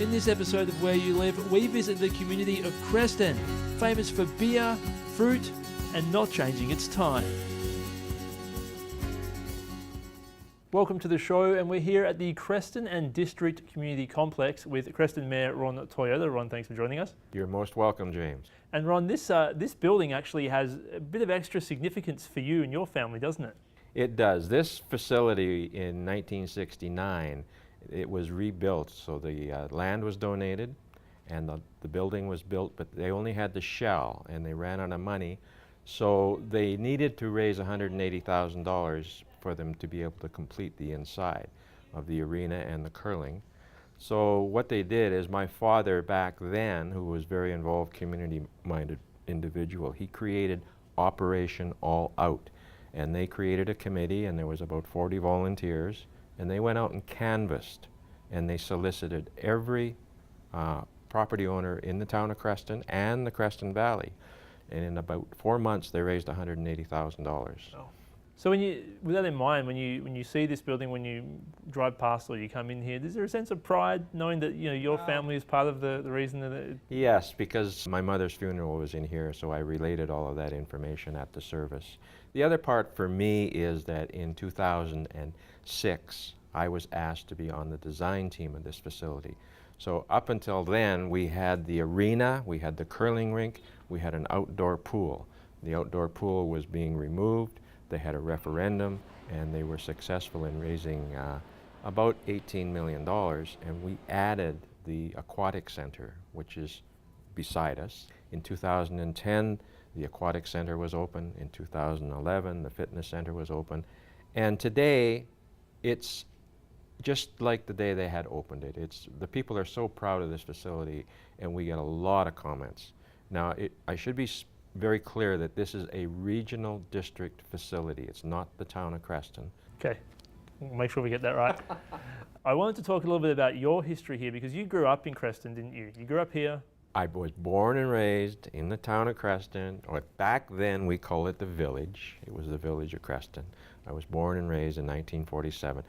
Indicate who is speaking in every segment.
Speaker 1: In this episode of Where You Live, we visit the community of Creston, famous for beer, fruit, and not changing its time. Welcome to the show, and we're here at the Creston and District Community Complex with Creston Mayor Ron Toyota. Ron, thanks for joining us.
Speaker 2: You're most welcome, James.
Speaker 1: And Ron, this building actually has a bit of extra significance for you and your family, doesn't it?
Speaker 2: It does. This facility in 1969, it was rebuilt. So the land was donated and the building was built, but they only had the shell and they ran out of money. So they needed to raise $180,000 for them to be able to complete the inside of the arena and the curling. So what they did is my father back then, who was very involved, community-minded individual, he created Operation All Out. And they created a committee, and there was about 40 volunteers, and they went out and canvassed, and they solicited every property owner in the town of Creston and the Creston Valley. And in about 4 months, they raised $180,000.
Speaker 1: Oh. So with that in mind, when you see this building, when you drive past or you come in here, is there a sense of pride knowing that your family is part of the reason that it...
Speaker 2: Yes, because my mother's funeral was in here, so I related all of that information at the service. The other part for me is that in 2006, I was asked to be on the design team of this facility. So up until then, we had the arena, we had the curling rink, we had an outdoor pool. The outdoor pool was being removed. They had a referendum, and they were successful in raising about $18 million, and we added the aquatic center, which is beside us. In 2010, the aquatic center was open. In 2011, the fitness center was open. And today, it's just like the day they had opened it. The people are so proud of this facility, and we get a lot of comments. Now, I should be very clear that this is a regional district facility. It's not the town of Creston.
Speaker 1: Okay, we'll make sure we get that right. I wanted to talk a little bit about your history here, because you grew up in Creston, didn't you? You grew up here.
Speaker 2: I was born and raised in the town of Creston, or back then we call it the village. It was the village of Creston. I was born and raised in 1947.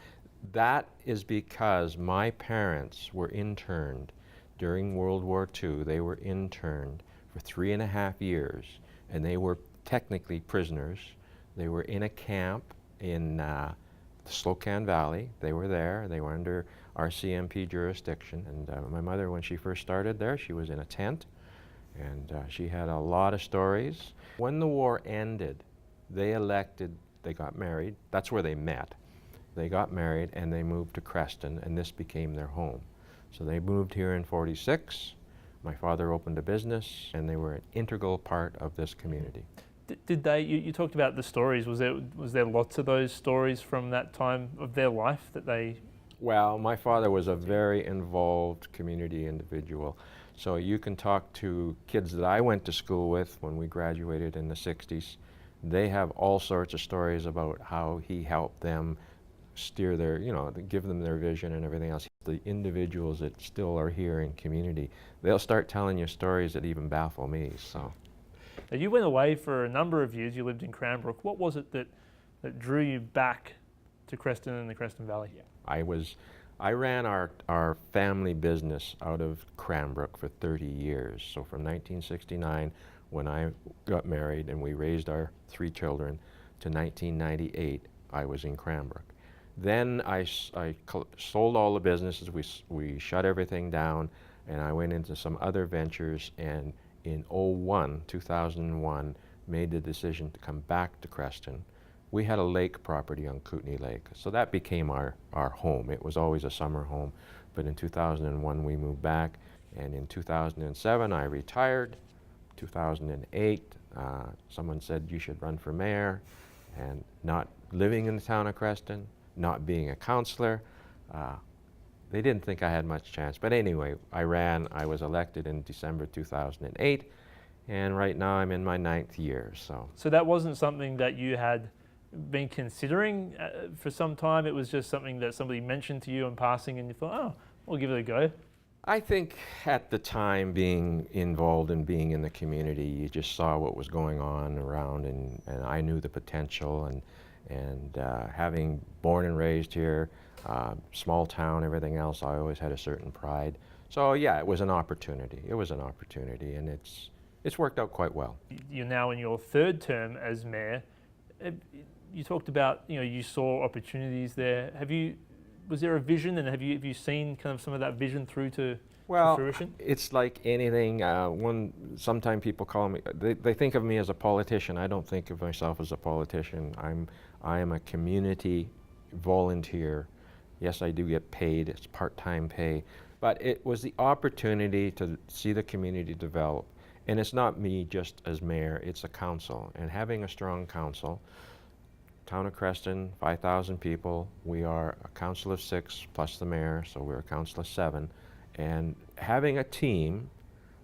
Speaker 2: That is because my parents were interned during World War II. They were interned for 3.5 years, and they were technically prisoners. They were in a camp in the Slocan Valley. They were there. They were under RCMP jurisdiction. And my mother, when she first started there, she was in a tent, and she had a lot of stories. When the war ended, they got married. That's where they met. They got married, and they moved to Creston, and this became their home. So they moved here in '46. My father opened a business, and they were an integral part of this community.
Speaker 1: Did they? You talked about the stories. Was there lots of those stories from that time of their life that they?
Speaker 2: Well, my father was a very involved community individual. So you can talk to kids that I went to school with when we graduated in the '60s. They have all sorts of stories about how he helped them steer their, give them their vision and everything else. The individuals that still are here in community, they'll start telling you stories that even baffle me. So,
Speaker 1: now you went away for a number of years. You lived in Cranbrook. What was it that drew you back to Creston and the Creston Valley?
Speaker 2: Yeah. I ran our family business out of Cranbrook for 30 years. So from 1969, when I got married and we raised our 3 children, to 1998, I was in Cranbrook. Then I sold all the businesses, we shut everything down, and I went into some other ventures, and in 2001, made the decision to come back to Creston. We had a lake property on Kootenay Lake, so that became our home. It was always a summer home, but in 2001 we moved back, and in 2007 I retired. 2008, someone said you should run for mayor, and not living in the town of Creston, not being a counselor, they didn't think I had much chance. But anyway, I ran. I was elected in December 2008, and right now I'm in my 9th year. So
Speaker 1: that wasn't something that you had been considering for some time? It was just something that somebody mentioned to you in passing, and you thought, oh, we'll give it a go?
Speaker 2: I think at the time, being involved and being in the community, you just saw what was going on around, and I knew the potential, and having born and raised here, small town, everything else, I always had a certain pride. So yeah, it was an opportunity. It was an opportunity, and it's worked out quite well.
Speaker 1: You're now in your third term as mayor. You talked about, you saw opportunities there. Was there a vision, and have you seen kind of some of that vision through to fruition?
Speaker 2: It's like anything. Sometimes people call me. They think of me as a politician. I don't think of myself as a politician. I am a community volunteer. Yes, I do get paid. It's part-time pay, but it was the opportunity to see the community develop. And it's not me just as mayor. It's a council, and having a strong council. Town of Creston, 5,000 people. We are a council of 6 plus the mayor, so we're a council of 7. And having a team,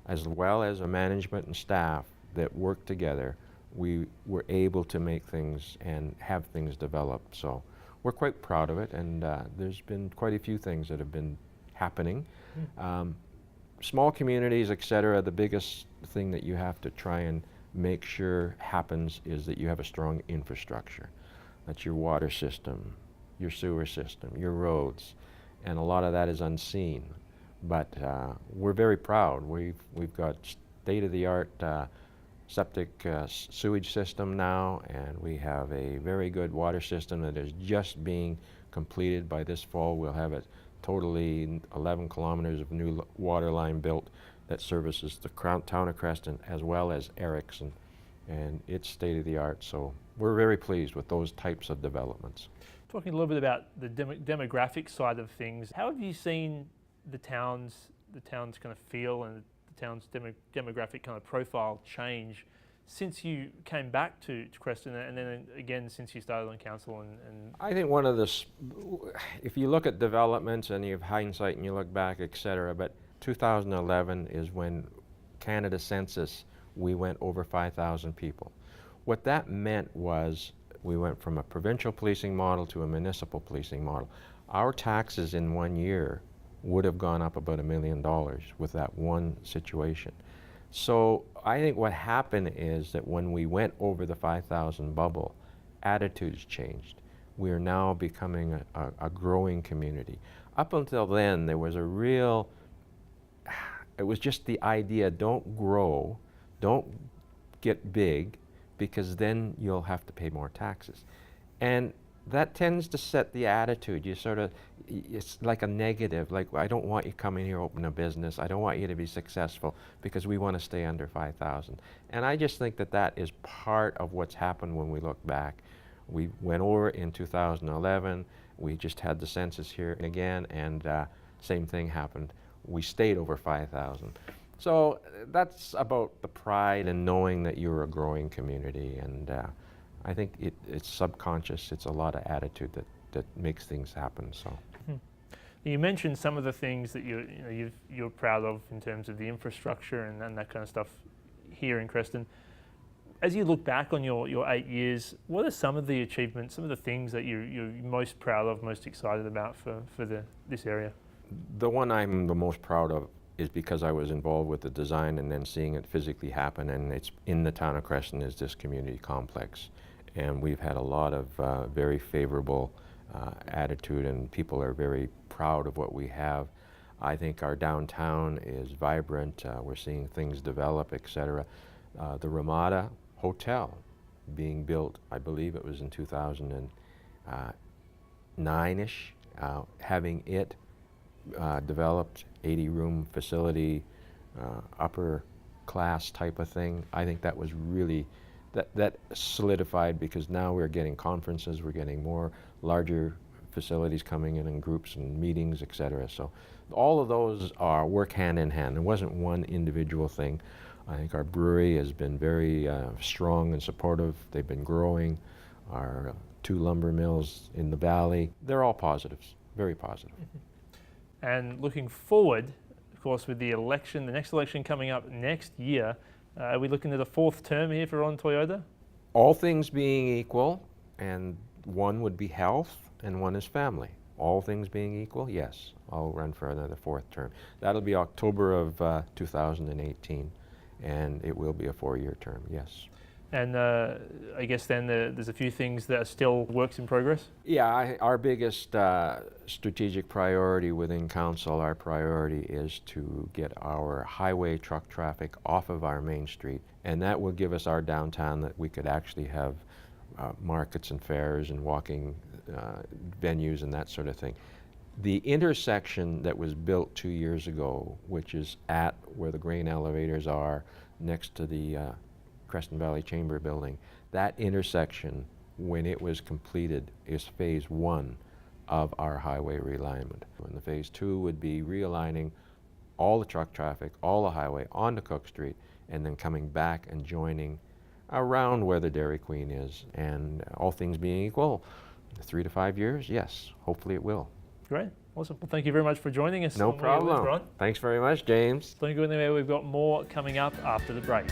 Speaker 2: as well as a management and staff that work together, we were able to make things and have things develop. So we're quite proud of it, and there's been quite a few things that have been happening. Small communities, etc., the biggest thing that you have to try and make sure happens is that you have a strong infrastructure. That's your water system, your sewer system, your roads, and a lot of that is unseen. But we're very proud. We've got state-of-the-art septic sewage system now, and we have a very good water system that is just being completed by this fall. We'll have a totally 11 kilometers of new water line built that services the town of Creston as well as Erickson, and it's state-of-the-art. So we're very pleased with those types of developments.
Speaker 1: Talking a little bit about the demographic side of things, how have you seen the town's kind of feel and the town's demographic kind of profile change since you came back to Creston, and then again since you started on council? And
Speaker 2: I think one of if you look at developments and you have hindsight and you look back, etc., but 2011 is when Canada Census, we went over 5,000 people. What that meant was we went from a provincial policing model to a municipal policing model. Our taxes in 1 year would have gone up about $1 million with that one situation. So I think what happened is that when we went over the 5,000 bubble, attitudes changed. We are now becoming a growing community. Up until then, there was it was just the idea, don't grow, don't get big, because then you'll have to pay more taxes. And that tends to set the attitude. It's like a negative, like, I don't want you coming here open a business. I don't want you to be successful because we want to stay under 5,000. And I just think that is part of what's happened when we look back. We went over in 2011. We just had the census here again, and same thing happened. We stayed over 5,000. So that's about the pride and knowing that you're a growing community, and I think it's subconscious. It's a lot of attitude that makes things happen. So,
Speaker 1: you mentioned some of the things that you're proud of in terms of the infrastructure and that kind of stuff here in Creston. As you look back on your 8 years, what are some of the achievements, some of the things that you're most proud of, most excited about for this area?
Speaker 2: The one I'm the most proud of is because I was involved with the design and then seeing it physically happen, and it's in the town of Creston is this community complex. And we've had a lot of very favorable attitude, and people are very proud of what we have. I think our downtown is vibrant. We're seeing things develop, etc. The Ramada Hotel being built, I believe it was in 2009-ish, having it developed, 80-room facility, upper class type of thing. I think that was really, that solidified, because now we're getting conferences, we're getting more larger facilities coming in groups and meetings, etc. So all of those work hand in hand. It wasn't one individual thing. I think our brewery has been very strong and supportive. They've been growing. Our 2 lumber mills in the valley, they're all positives, very positive.
Speaker 1: And looking forward, of course, with the election, the next election coming up next year, are we looking at a 4th term here for Ron Toyota?
Speaker 2: All things being equal, and one would be health and one is family. All things being equal, yes, I'll run for another 4th term. That'll be October of 2018, and it will be a 4-year term, yes.
Speaker 1: And I guess then there's a few things that are still works in progress.
Speaker 2: Yeah, our biggest strategic priority within council, our priority is to get our highway truck traffic off of our main street, and that will give us our downtown that we could actually have markets and fairs and walking venues and that sort of thing. The intersection that was built 2 years ago, which is at where the grain elevators are next to the Creston Valley Chamber building, that intersection, when it was completed, is phase 1 of our highway realignment. And the phase 2 would be realigning all the truck traffic, all the highway onto Cook Street, and then coming back and joining around where the Dairy Queen is. And all things being equal, 3 to 5 years, yes, hopefully it will.
Speaker 1: Great, awesome. Well, thank you very much for joining us.
Speaker 2: No problem.
Speaker 1: Ron.
Speaker 2: Thanks very much, James.
Speaker 1: Don't go anywhere. We've got more coming up after the break.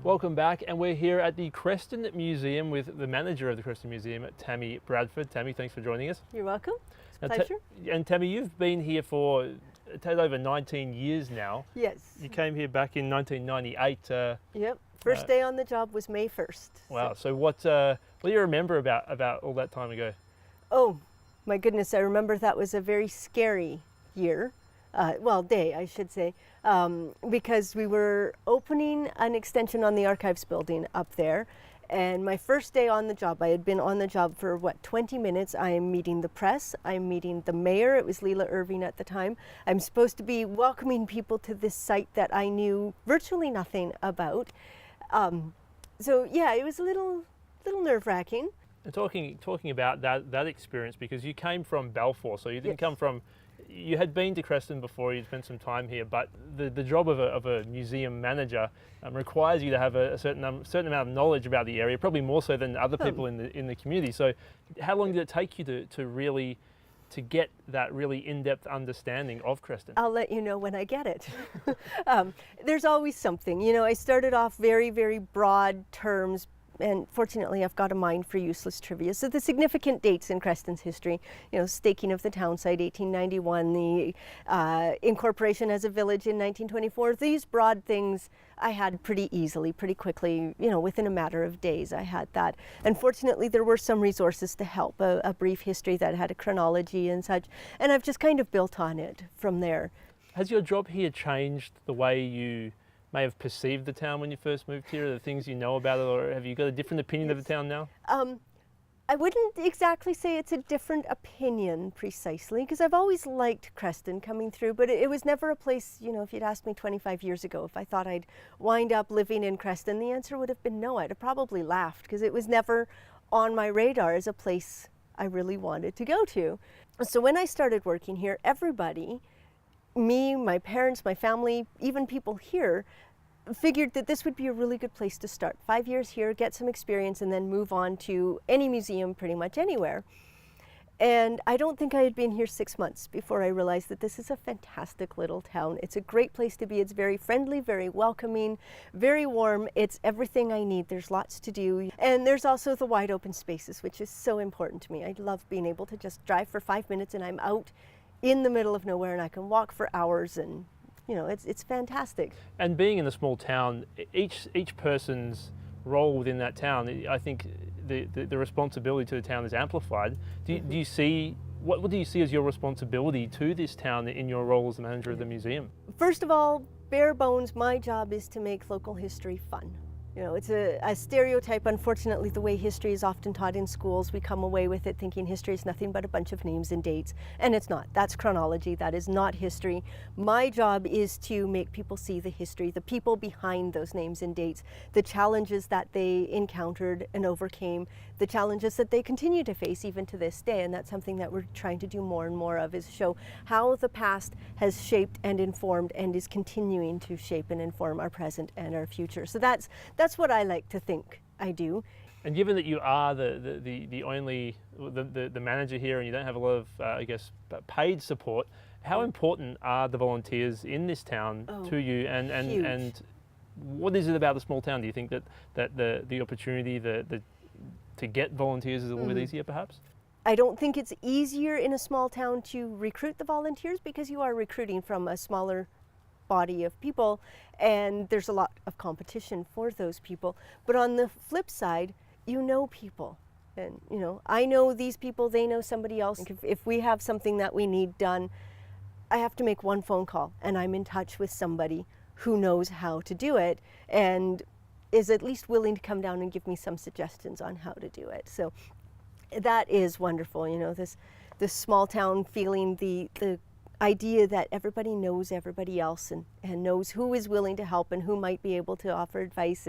Speaker 1: Welcome back, and we're here at the Creston Museum with the manager of the Creston Museum, Tammy Bradford. Tammy, thanks for joining us.
Speaker 3: You're welcome. It's a
Speaker 1: Now,
Speaker 3: pleasure.
Speaker 1: And Tammy, you've been here for a total over 19 years now.
Speaker 3: Yes.
Speaker 1: You came here back in 1998.
Speaker 3: Yep. First day on the job was May 1st.
Speaker 1: Wow. So what do you remember about all that time ago?
Speaker 3: Oh, my goodness. I remember that was a very scary year. Day, I should say, because we were opening an extension on the archives building up there. And my first day on the job, I had been on the job for 20 minutes. I am meeting the press. I'm meeting the mayor. It was Leela Irving at the time. I'm supposed to be welcoming people to this site that I knew virtually nothing about. So yeah, it was a little nerve-wracking.
Speaker 1: And talking about that experience, because you came from Balfour, so you didn't come from. You had been to Creston before, you'd spent some time here, but the job of a museum manager requires you to have a certain amount of knowledge about the area, probably more so than other people in the community. So how long did it take you to get that really in-depth understanding of Creston?
Speaker 3: I'll let you know when I get it. There's always something. You know, I started off very, very broad terms, and fortunately I've got a mind for useless trivia. So the significant dates in Creston's history, you know, staking of the town site 1891, the incorporation as a village in 1924, these broad things I had pretty easily, pretty quickly, you know, within a matter of days I had that. And fortunately there were some resources to help, a brief history that had a chronology and such, and I've just kind of built on it from there.
Speaker 1: Has your job here changed the way you may have perceived the town when you first moved here, the things you know about it, or have you got a different opinion of the town now?
Speaker 3: I wouldn't exactly say it's a different opinion precisely, because I've always liked Creston coming through, but it was never a place, you know, if you'd asked me 25 years ago if I thought I'd wind up living in Creston, the answer would have been no. I'd have probably laughed, because it was never on my radar as a place I really wanted to go to. So when I started working here, everybody, me, my parents, my family, even people here, figured that this would be a really good place to start. 5 years here, get some experience, and then move on to any museum pretty much anywhere. And I don't think I had been here 6 months before I realized that this is a fantastic little town. It's a great place to be. It's very friendly, very welcoming, very warm. It's everything I need. There's lots to do. And there's also the wide open spaces, which is so important to me. I love being able to just drive for 5 minutes and I'm out in the middle of nowhere, and I can walk for hours, and you know, it's fantastic.
Speaker 1: And being in a small town, each person's role within that town, I think the responsibility to the town is amplified. Do you see, what do you see as your responsibility to this town in your role as the manager of the museum?
Speaker 3: First of all, bare bones, my job is to make local history fun. You know, it's a stereotype. Unfortunately, the way history is often taught in schools, we come away with it thinking history is nothing but a bunch of names and dates, and it's not. That's chronology. That is not history. My job is to make people see the history, the people behind those names and dates, the challenges that they encountered and overcame, the challenges that they continue to face even to this day, and that's something that we're trying to do more and more of, is show how the past has shaped and informed and is continuing to shape and inform our present and our future. So that's what I like to think I do.
Speaker 1: And given that you are the only the manager here, and you don't have a lot of I guess paid support, how important are the volunteers in this town to you? And what is it about the small town? Do you think that the opportunity to get volunteers is a little bit easier, perhaps?
Speaker 3: I don't think it's easier in a small town to recruit the volunteers because you are recruiting from a smaller body of people, and there's a lot of competition for those people. But on the flip side, you know people, and I know these people, they know somebody else. If we have something that we need done, I have to make one phone call and I'm in touch with somebody who knows how to do it and is at least willing to come down and give me some suggestions on how to do it. So that is wonderful, this small town feeling, the idea that everybody knows everybody else and knows who is willing to help and who might be able to offer advice,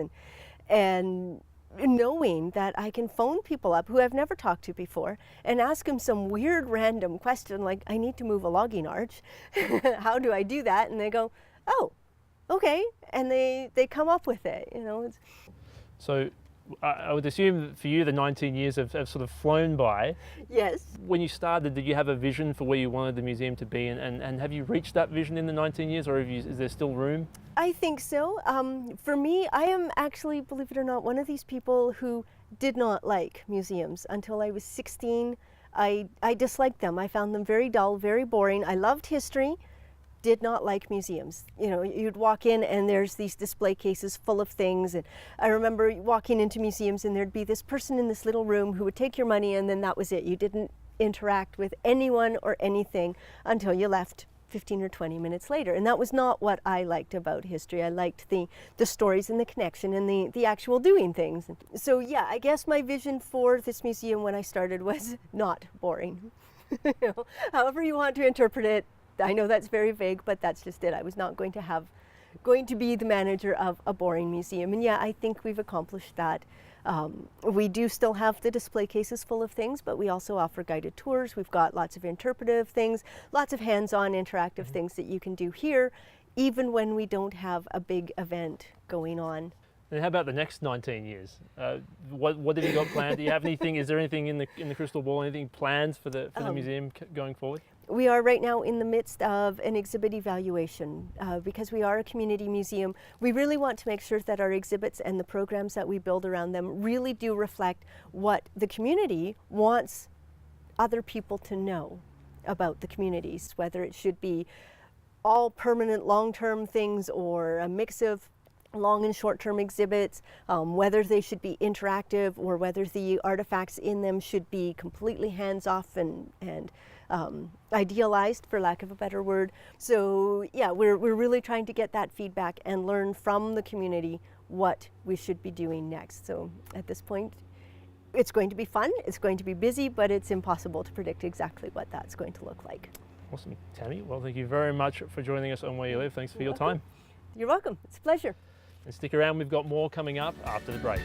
Speaker 3: and knowing that I can phone people up who I've never talked to before and ask them some weird random question like, I need to move a logging arch. How do I do that? And they go, oh, okay. And they come up with it,
Speaker 1: So I would assume that for you the 19 years have sort of flown by.
Speaker 3: Yes.
Speaker 1: When you started, did you have a vision for where you wanted the museum to be, and have you reached that vision in the 19 years, or is there still room?
Speaker 3: I think so. For me, I am actually, believe it or not, one of these people who did not like museums until I was 16. I disliked them. I found them very dull, very boring. I loved history, did not like museums. You'd walk in and there's these display cases full of things, and I remember walking into museums and there'd be this person in this little room who would take your money, and then that was it. You didn't interact with anyone or anything until you left 15 or 20 minutes later. And that was not what I liked about history. I liked the stories and the connection and the actual doing things. So yeah, I guess my vision for this museum when I started was not boring. However you want to interpret it, I know that's very vague, but that's just it. I was not going to be the manager of a boring museum. And yeah, I think we've accomplished that. We do still have the display cases full of things, but we also offer guided tours. We've got lots of interpretive things, lots of hands-on interactive things that you can do here, even when we don't have a big event going on.
Speaker 1: And how about the next 19 years? What have you got planned? Do you have anything? Is there anything in the crystal ball? Anything planned for the museum going forward?
Speaker 3: We are right now in the midst of an exhibit evaluation. Because we are a community museum, we really want to make sure that our exhibits and the programs that we build around them really do reflect what the community wants other people to know about the communities, whether it should be all permanent long-term things or a mix of long and short-term exhibits, whether they should be interactive or whether the artifacts in them should be completely hands-off and idealized, for lack of a better word. So yeah, we're really trying to get that feedback and learn from the community what we should be doing next. So at this point, it's going to be fun, it's going to be busy, but it's impossible to predict exactly what that's going to look like.
Speaker 1: Awesome. Tammy, well, thank you very much for joining us on Where You Live. Thanks for your time.
Speaker 3: You're welcome. It's a pleasure.
Speaker 1: And stick around, we've got more coming up after the break.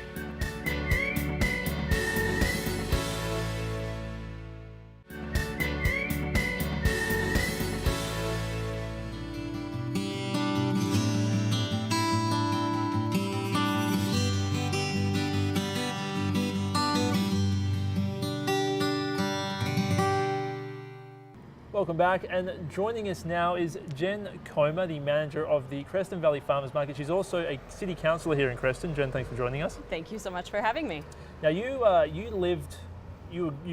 Speaker 1: Welcome back, and joining us now is Jen Comer, the manager of the Creston Valley Farmers Market. She's also a city councillor here in Creston. Jen, thanks for joining us.
Speaker 4: Thank you so much for having me.
Speaker 1: Now you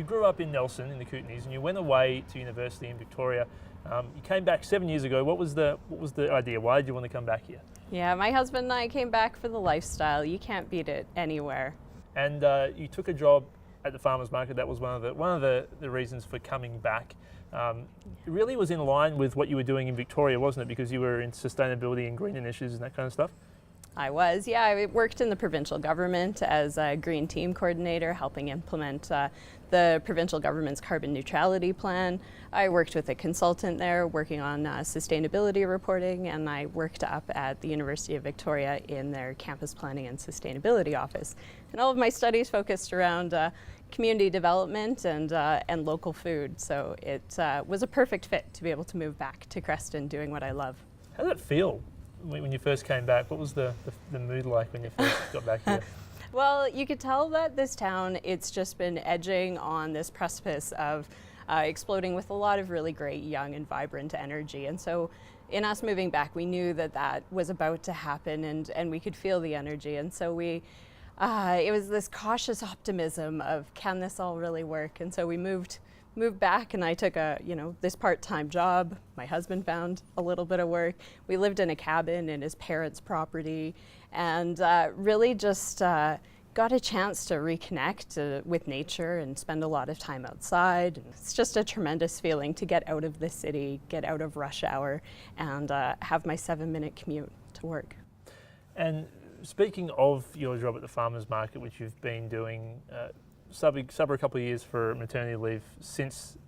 Speaker 1: grew up in Nelson in the Kootenays, and you went away to university in Victoria. You came back 7 years ago. What was the idea? Why did you want to come back here?
Speaker 4: Yeah, my husband and I came back for the lifestyle. You can't beat it anywhere.
Speaker 1: And you took a job at the farmers market. That was one of the reasons for coming back. It really was in line with what you were doing in Victoria, wasn't it? Because you were in sustainability and green initiatives and that kind of stuff.
Speaker 4: I was, yeah. I worked in the provincial government as a green team coordinator, helping implement the provincial government's carbon neutrality plan. I worked with a consultant there working on sustainability reporting, and I worked up at the University of Victoria in their campus planning and sustainability office. And all of my studies focused around community development and local food. So it was a perfect fit to be able to move back to Creston doing what I love.
Speaker 1: How did it feel when you first came back? What was the mood like when you first got back here?
Speaker 4: Well, you could tell that this town, it's just been edging on this precipice of exploding with a lot of really great young and vibrant energy. And so in us moving back, we knew that that was about to happen, and we could feel the energy. And so it was this cautious optimism of, can this all really work? And so we moved back, and I took this part-time job. My husband found a little bit of work. We lived in a cabin in his parents' property, and really just got a chance to reconnect with nature and spend a lot of time outside. And it's just a tremendous feeling to get out of the city, get out of rush hour, and have my 7-minute commute to work.
Speaker 1: And speaking of your job at the farmers market, which you've been doing sub a couple of years for maternity leave since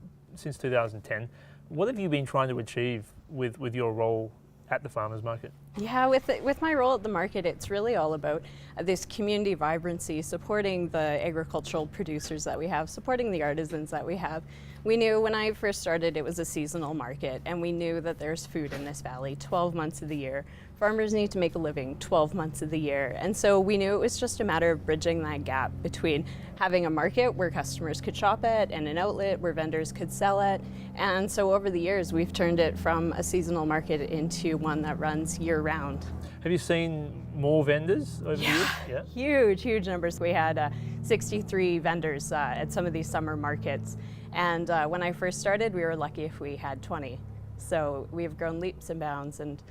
Speaker 1: 2010, what have you been trying to achieve with your role at the farmers market?
Speaker 4: Yeah, with my role at the market, it's really all about this community vibrancy, supporting the agricultural producers that we have, supporting the artisans that we have. We knew when I first started it was a seasonal market, and we knew that there's food in this valley 12 months of the year. Farmers need to make a living 12 months of the year. And so we knew it was just a matter of bridging that gap between having a market where customers could shop at and an outlet where vendors could sell at. And so over the years, we've turned it from a seasonal market into one that runs year-round.
Speaker 1: Have you seen more vendors over the years? Yeah.
Speaker 4: Huge numbers. We had 63 vendors at some of these summer markets. And when I first started, we were lucky if we had 20. So we've grown leaps and bounds, and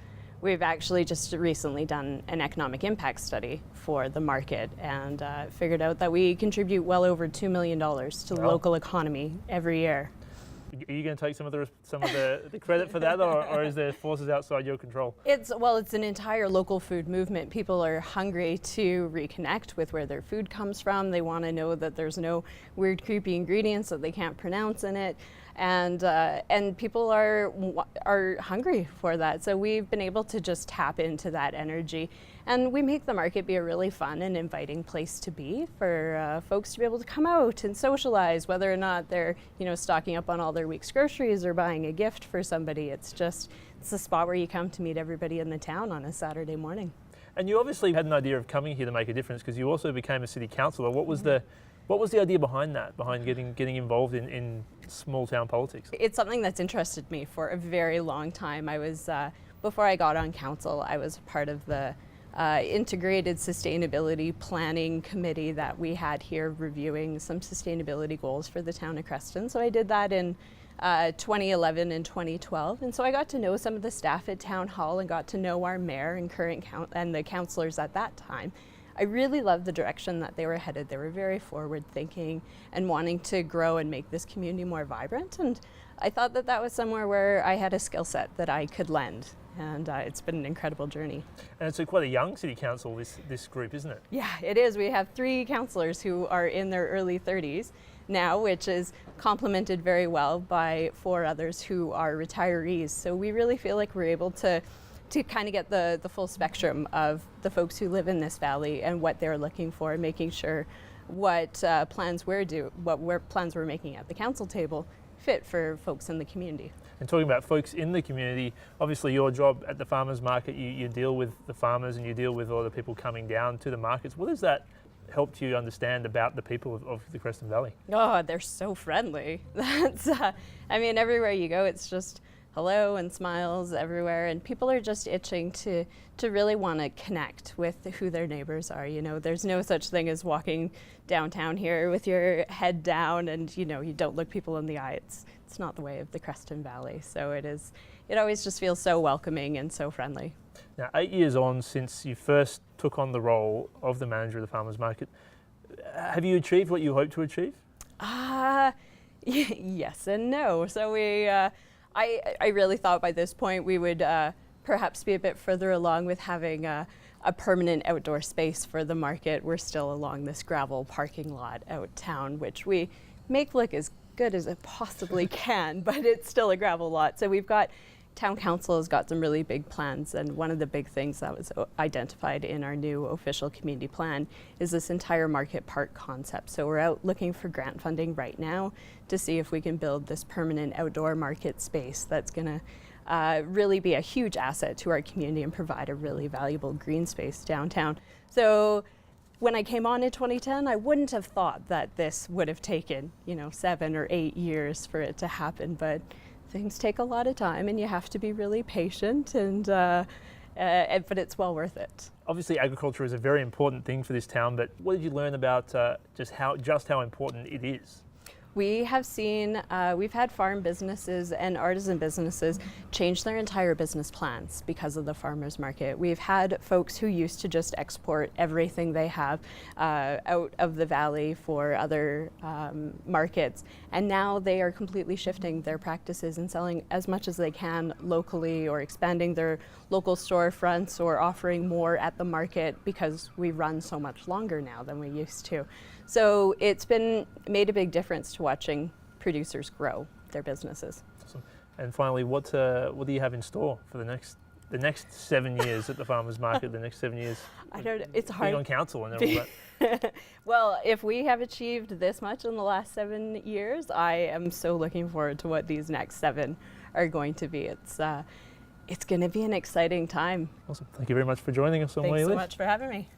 Speaker 4: we've actually just recently done an economic impact study for the market, and figured out that we contribute well over $2 million to the local economy every year.
Speaker 1: Are you going to take some of the credit for that, or is there forces outside your control?
Speaker 4: It's an entire local food movement. People are hungry to reconnect with where their food comes from. They want to know that there's no weird, creepy ingredients that they can't pronounce in it. And people are hungry for that. So we've been able to just tap into that energy, and we make the market be a really fun and inviting place to be for folks to be able to come out and socialize, whether or not they're stocking up on all their week's groceries or buying a gift for somebody. It's a spot where you come to meet everybody in the town on a Saturday morning.
Speaker 1: And you obviously had an idea of coming here to make a difference, because you also became a city councillor. What was the idea behind that, behind getting involved in small town politics?
Speaker 4: It's something that's interested me for a very long time. I was, before I got on council, I was part of the integrated sustainability planning committee that we had here, reviewing some sustainability goals for the town of Creston. So I did that in 2011 and 2012, and so I got to know some of the staff at Town Hall and got to know our mayor and and the councillors at that time. I really loved the direction that they were headed. They were very forward-thinking and wanting to grow and make this community more vibrant. And I thought that that was somewhere where I had a skill set that I could lend. And it's been an incredible journey.
Speaker 1: And it's quite a young city council, this group, isn't it?
Speaker 4: Yeah, it is. We have 3 councillors who are in their early 30s now, which is complemented very well by 4 others who are retirees. So we really feel like we're able to kind of get the full spectrum of the folks who live in this valley and what they're looking for, making sure what plans we're making at the council table fit for folks in the community.
Speaker 1: And talking about folks in the community, obviously your job at the farmers market, you deal with the farmers and you deal with a lot of people coming down to the markets. What has that helped you understand about the people of the Creston Valley?
Speaker 4: Oh, they're so friendly. That's, everywhere you go, it's just hello and smiles everywhere, and people are just itching to really want to connect with who their neighbors are. There's no such thing as walking downtown here with your head down and you don't look people in the eye. It's not the way of the Creston Valley. So it always just feels so welcoming and so friendly.
Speaker 1: Now, 8 years on since you first took on the role of the manager of the farmers market, have you achieved what you hoped to achieve?
Speaker 4: Yes and no. So I really thought by this point we would perhaps be a bit further along with having a permanent outdoor space for the market. We're still along this gravel parking lot out town, which we make look as good as it possibly can, but it's still a gravel lot. So town council has got some really big plans, and one of the big things that was identified in our new official community plan is this entire market park concept. So we're out looking for grant funding right now to see if we can build this permanent outdoor market space that's going to really be a huge asset to our community and provide a really valuable green space downtown. So when I came on in 2010, I wouldn't have thought that this would have taken, 7 or 8 years for it to happen, but things take a lot of time and you have to be really patient, but it's well worth it.
Speaker 1: Obviously, agriculture is a very important thing for this town, but what did you learn about just how important it is?
Speaker 4: We have seen, we've had farm businesses and artisan businesses change their entire business plans because of the farmers market. We've had folks who used to just export everything they have out of the valley for other markets, and now they are completely shifting their practices and selling as much as they can locally, or expanding their local storefronts, or offering more at the market because we run so much longer now than we used to. So it's made a big difference to watching producers grow their businesses.
Speaker 1: Awesome. And finally, what do you have in store for the next 7 years at the farmers market? The next 7 years.
Speaker 4: I don't know. It's hard.
Speaker 1: Being on council and all that.
Speaker 4: Well, if we have achieved this much in the last 7 years, I am so looking forward to what these next 7 are going to be. It's going to be an exciting time.
Speaker 1: Awesome. Thank you very much for joining us on
Speaker 4: Thanks
Speaker 1: Where You
Speaker 4: so
Speaker 1: Live.
Speaker 4: much for having me.